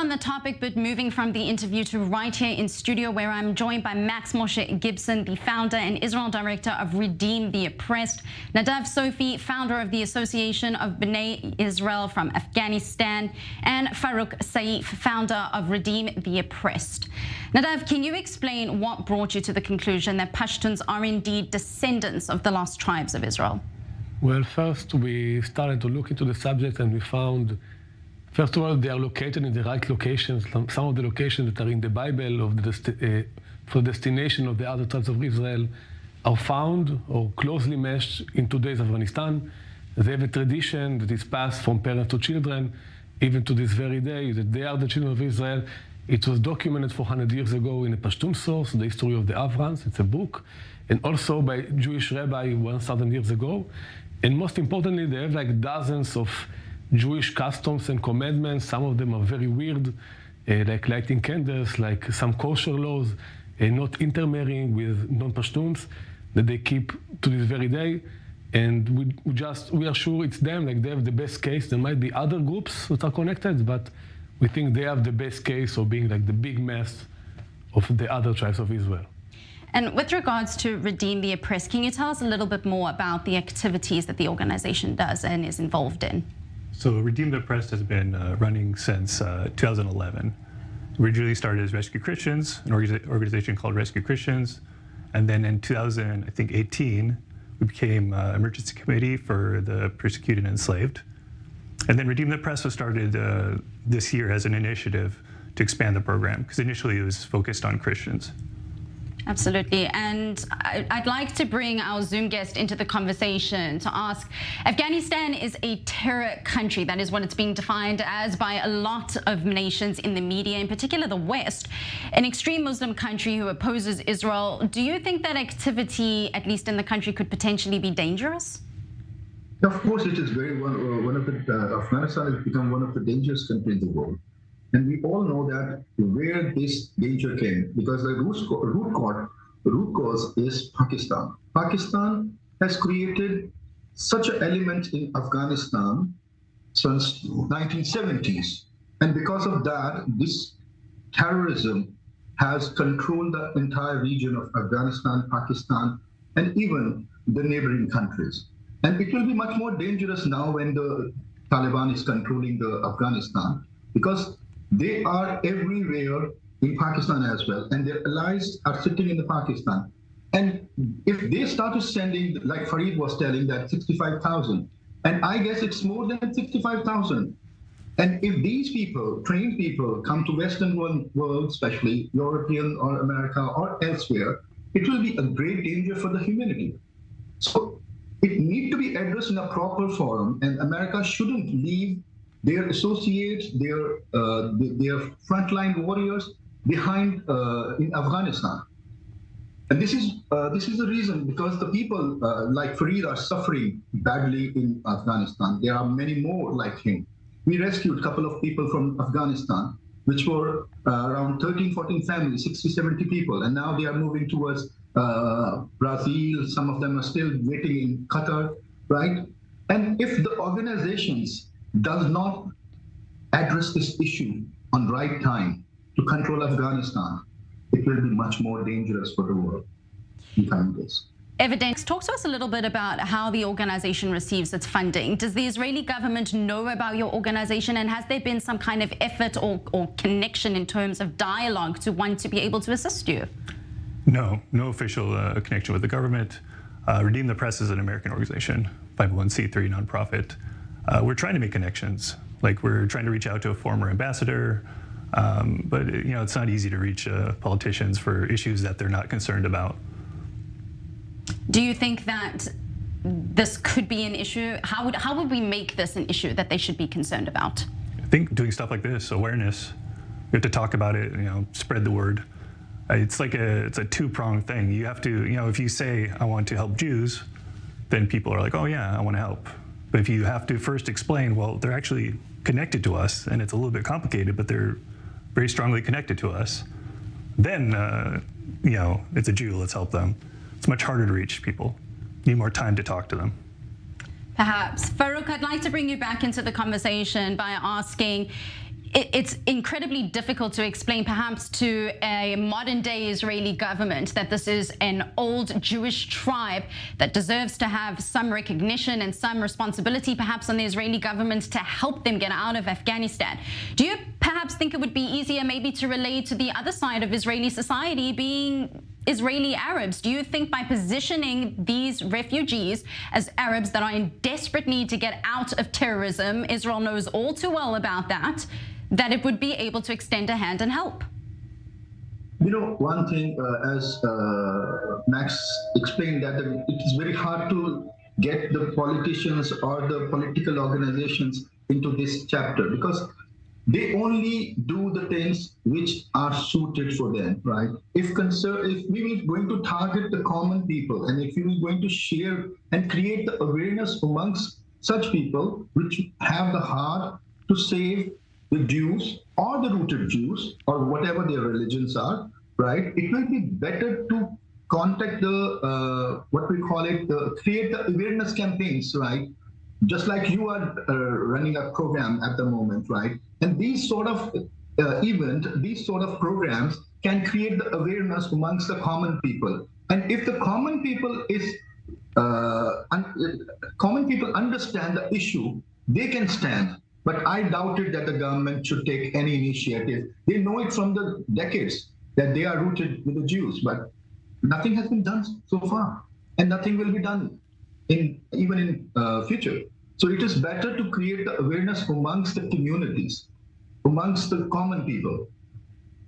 on the topic, but moving from the interview to right here in studio, where I'm joined by Max Moshe Gibson, the founder and Israel director of Redeem the Oppressed, Nadav Sofi, founder of the Association of B'nai Israel from Afghanistan, and Farouk Saif, founder of Redeem the Oppressed. Nadav, can you explain what brought you to the conclusion that Pashtuns are indeed descendants of the lost tribes of Israel? Well, first we started to look into the subject, and we found, first of all, they are located in the right locations. Some of the locations that are in the Bible of for destination of the other tribes of Israel are found or closely meshed in today's Afghanistan. They have a tradition that is passed from parents to children, even to this very day, that they are the children of Israel. It was documented 400 years ago in a Pashtun source, The History of the Afghans. It's a book, and also by a Jewish rabbi 1,000 years ago. And most importantly, they have like dozens of Jewish customs and commandments. Some of them are very weird, like lighting candles, like some kosher laws, not intermarrying with non-Pashtuns that they keep to this very day. And we are sure it's them, like they have the best case. There might be other groups that are connected, but we think they have the best case of being like the big mess of the other tribes of Israel. And with regards to Redeem the Oppressed, can you tell us a little bit more about the activities that the organization does and is involved in? So Redeem the Oppressed has been running since 2011. Originally started as Rescue Christians, an organization called Rescue Christians. And then in 2018, we became Emergency Committee for the Persecuted and Enslaved. And then Redeem the Oppressed was started this year as an initiative to expand the program, because initially it was focused on Christians. Absolutely. And I'd like to bring our Zoom guest into the conversation to ask, Afghanistan is a terror country. That is what it's being defined as by a lot of nations in the media, in particular the West, an extreme Muslim country who opposes Israel. Do you think that activity, at least in the country, could potentially be dangerous? Of course, it is very Afghanistan has become one of the dangerous countries in the world. And we all know that where this danger came, because the root cause is Pakistan. Pakistan has created such an element in Afghanistan since 1970s. And because of that, this terrorism has controlled the entire region of Afghanistan, Pakistan, and even the neighboring countries. And it will be much more dangerous now when the Taliban is controlling the Afghanistan, because they are everywhere in Pakistan as well, and their allies are sitting in the Pakistan. And if they started sending, like Fareed was telling, that 65,000, and I guess it's more than 65,000. And if these people, trained people, come to Western world, especially European or America or elsewhere, it will be a great danger for the humanity. So it needs to be addressed in a proper forum, and America shouldn't leave their associates, their frontline warriors behind in Afghanistan. And this is the reason, because the people like Fareed are suffering badly in Afghanistan. There are many more like him. We rescued a couple of people from Afghanistan, which were around 13, 14 families, 60, 70 people. And now they are moving towards Brazil. Some of them are still waiting in Qatar, right? And if the organizations does not address this issue on right time to control Afghanistan, it will be much more dangerous for the world in coming days. Evidence. Talk to us a little bit about how the organization receives its funding. Does the Israeli government know about your organization, and has there been some kind of effort or connection in terms of dialogue to want to be able to assist you? No official connection with the government. Redeem the Oppressed is an American organization, 501c3 nonprofit. We're trying to make connections. Like, we're trying to reach out to a former ambassador, but it's not easy to reach politicians for issues that they're not concerned about. Do you think that this could be an issue? How would we make this an issue that they should be concerned about? I think doing stuff like this, awareness. We have to talk about it, spread the word. It's a two-pronged thing. You have to, if you say, I want to help Jews, then people are like, oh yeah, I want to help. But if you have to first explain, well, they're actually connected to us, and it's a little bit complicated, but they're very strongly connected to us, then, it's a Jew, let's help them. It's much harder to reach people. You need more time to talk to them. Perhaps. Farouk, I'd like to bring you back into the conversation by asking, it's incredibly difficult to explain perhaps to a modern day Israeli government that this is an old Jewish tribe that deserves to have some recognition and some responsibility perhaps on the Israeli government to help them get out of Afghanistan. Do you perhaps think it would be easier maybe to relate to the other side of Israeli society being Israeli Arabs? Do you think by positioning these refugees as Arabs that are in desperate need to get out of terrorism, Israel knows all too well about that, that it would be able to extend a hand and help? You know, one thing, as Max explained, that it is very hard to get the politicians or the political organizations into this chapter because they only do the things which are suited for them, right? If we were going to target the common people, and if we were going to share and create the awareness amongst such people which have the heart to save the Jews or the rooted Jews or whatever their religions are, right? It will be better to contact the, what we call it, create the awareness campaigns, right? Just like you are running a program at the moment, right? And these sort of these sort of programs can create the awareness amongst the common people. And if the common people understand the issue, they can stand. But I doubted that the government should take any initiative. They know it from the decades that they are rooted with the Jews, but nothing has been done so far, and nothing will be done even in future. So it is better to create the awareness amongst the communities, amongst the common people,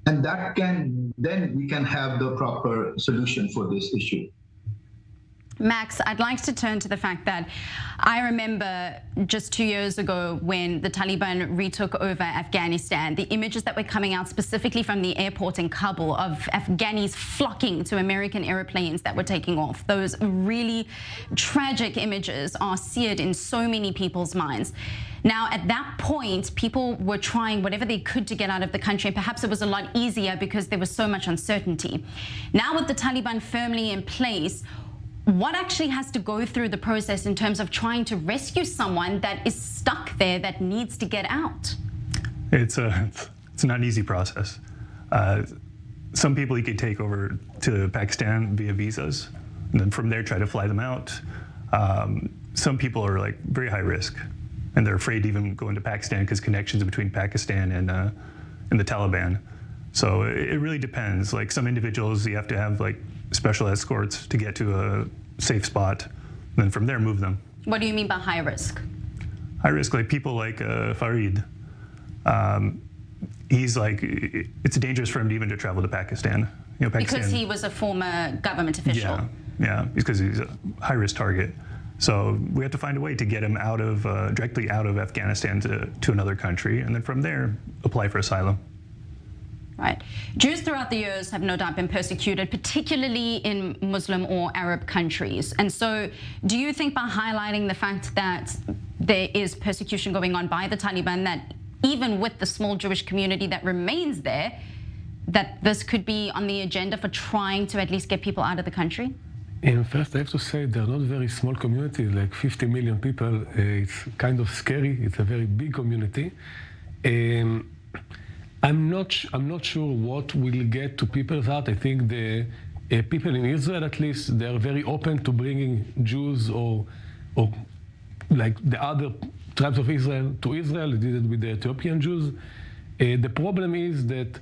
and then we can have the proper solution for this issue. Max, I'd like to turn to the fact that I remember just 2 years ago when the Taliban retook over Afghanistan, the images that were coming out specifically from the airport in Kabul of Afghanis flocking to American airplanes that were taking off. Those really tragic images are seared in so many people's minds. Now, at that point, people were trying whatever they could to get out of the country, and perhaps it was a lot easier because there was so much uncertainty. Now, with the Taliban firmly in place, what actually has to go through the process in terms of trying to rescue someone that is stuck there that needs to get out? It's not an easy process. Some people you could take over to Pakistan via visas, and then from there try to fly them out. Some people are like very high risk, and they're afraid to even go into Pakistan because connections between Pakistan and the Taliban. So it really depends. Like some individuals, you have to have like special escorts to get to a safe spot, and then from there move them. What do you mean by high risk? High risk, like people like Farid. He's like, it's dangerous for him to even to travel to Pakistan. You know, Pakistan. Because he was a former government official. Yeah, because he's a high risk target. So we have to find a way to get him out of directly out of Afghanistan to another country, and then from there apply for asylum. Right. Jews throughout the years have no doubt been persecuted, particularly in Muslim or Arab countries. And so do you think by highlighting the fact that there is persecution going on by the Taliban, that even with the small Jewish community that remains there, that this could be on the agenda for trying to at least get people out of the country? And first, I have to say they're not very small communities, like 50 million people. It's kind of scary. It's a very big community. I'm not sure what will get to people's heart. I think the people in Israel, at least, they are very open to bringing Jews or like the other tribes of Israel to Israel. They did it with the Ethiopian Jews. The problem is that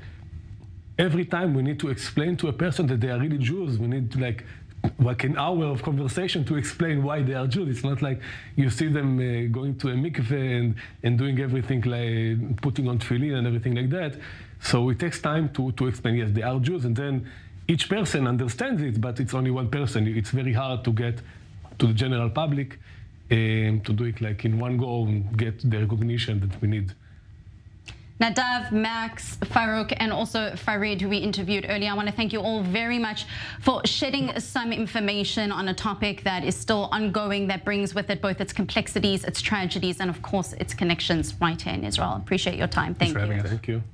every time we need to explain to a person that they are really Jews, we need to like an hour of conversation to explain why they are Jews. It's not like you see them going to a mikveh and doing everything like putting on tefillin and everything like that. So it takes time to explain, yes, they are Jews, and then each person understands it, but it's only one person. It's very hard to get to the general public to do it like in one go and get the recognition that we need. Nadav, Max, Farouk, and also Farid, who we interviewed earlier. I want to thank you all very much for shedding some information on a topic that is still ongoing, that brings with it both its complexities, its tragedies, and of course, its connections right here in Israel. Appreciate your time. Thank you. Thank you.